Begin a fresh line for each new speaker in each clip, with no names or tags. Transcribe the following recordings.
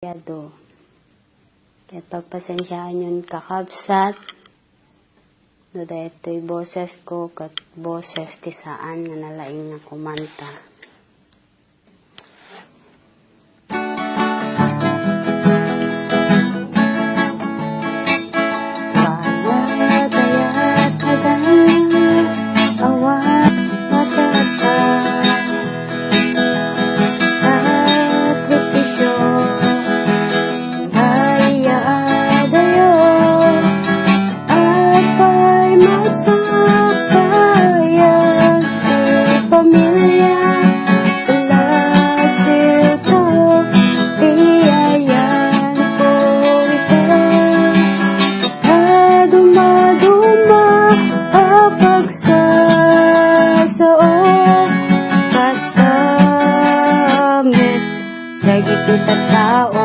Yado. Kaya pagpasensyaan yun kakabsat. No da ito'y boses ko kat boses ti saan nga nalaing nga kumanta.
Lagi kita tao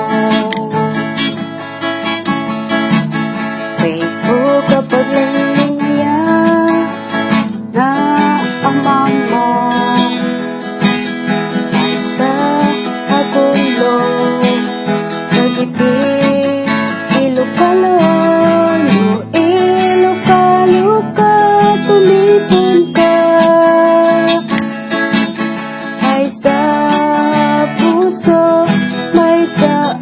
Facebook kapag linya na amang mo sa agulo nagipit ilukalon ilukaluka tumipon ka ay sa puso may sa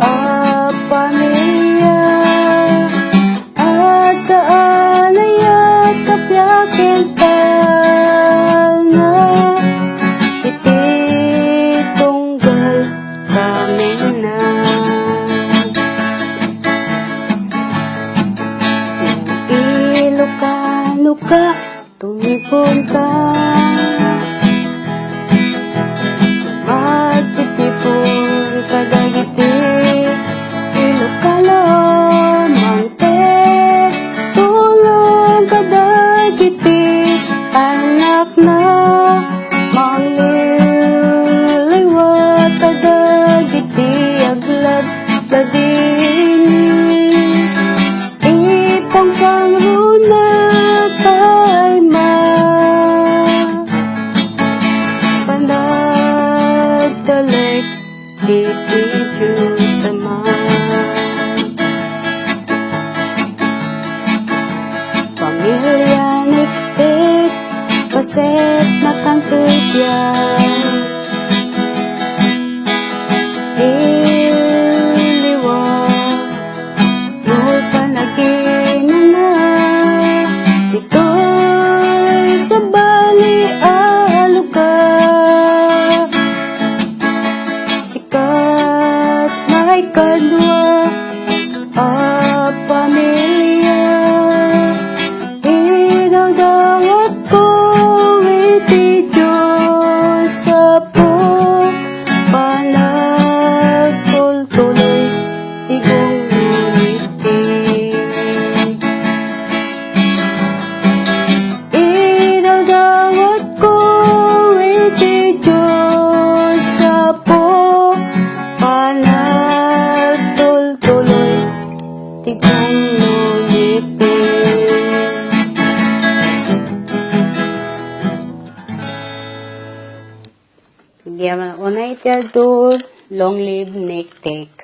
pamilya at kaalayat kapyakin na ititunggal kami na iluka-luka tumipon ka magtitipon kadagiti ilukalon mangte tulong kadagiti anak na mangliliwat kadagiti aglag ladini ipangpangruna kay panagdalik ipidyo sama pamilya niktik paset nakantudyan iliwa no panaginana ito'y sa bali aluka sikat may kadwa pamilya inagdangat ko iti Diyos sa po panagtultuloy igong ngiti inagdangat ko iti Diyos sa po panagtultuloy tigong ngiti.
Sige, unay tiyado, long live Niktik.